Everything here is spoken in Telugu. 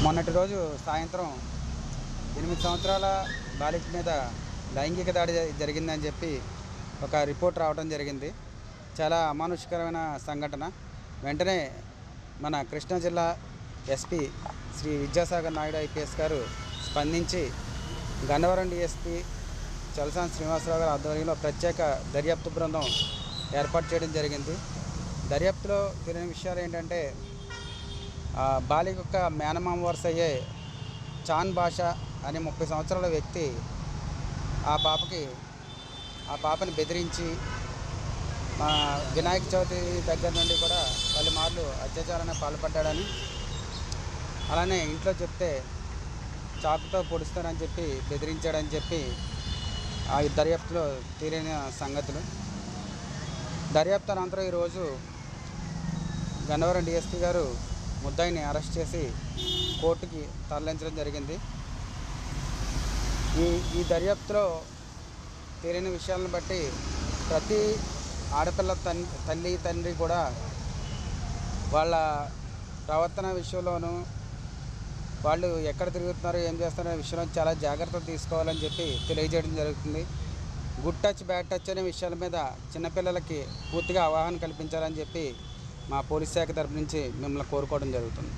మొన్నటి రోజు సాయంత్రం 8 సంవత్సరాల బాలిక మీద లైంగిక దాడి జరిగిందని చెప్పి ఒక రిపోర్ట్ రావడం జరిగింది. చాలా అమానుషికరమైన సంఘటన. వెంటనే మన కృష్ణా జిల్లా ఎస్పీ శ్రీ విద్యాసాగర్ నాయుడు ఐపీఎస్ గారు స్పందించి గన్నవరం డీఎస్పీ చలసాని శ్రీనివాసరావు గారి ఆధ్వర్యంలో ప్రత్యేక దర్యాప్తు బృందం ఏర్పాటు చేయడం జరిగింది. దర్యాప్తులో తెలియని విషయాలు ఏంటంటే బాలిక యొక్క మేనమామ వరుస అయ్యే చాన్ భాష అనే 30 సంవత్సరాల వ్యక్తి ఆ పాపని బెదిరించి వినాయక చవితి దగ్గర నుండి కూడా పలుమార్లు అత్యాచారానికి పాల్పడ్డాడని, అలానే ఇంట్లో చెప్తే చాకుతో పొడుస్తానని చెప్పి బెదిరించాడని చెప్పి ఆ దర్యాప్తులో తేలిన సంగతులు. దర్యాప్తు అనంతరం ఈరోజు గన్నవరం డిఎస్పీ గారు ముద్దాయిని అరెస్ట్ చేసి కోర్టుకి తరలించడం జరిగింది. ఈ దర్యాప్తులో తేలిన విషయాలను బట్టి ప్రతి ఆడపిల్ల తల్లి తండ్రి కూడా వాళ్ళ ప్రవర్తన విషయంలోనూ వాళ్ళు ఎక్కడ తిరుగుతున్నారు ఏం చేస్తున్నారనే విషయంలో చాలా జాగ్రత్తలు తీసుకోవాలని చెప్పి తెలియజేయడం జరుగుతుంది. గుడ్ టచ్ బ్యాడ్ టచ్ అనే విషయాల మీద చిన్నపిల్లలకి పూర్తిగా అవగాహన కల్పించాలని చెప్పి మా పోలీస్ శాఖ తరపు నుంచి మిమ్మల్ని కోరుకోవడం జరుగుతుంది.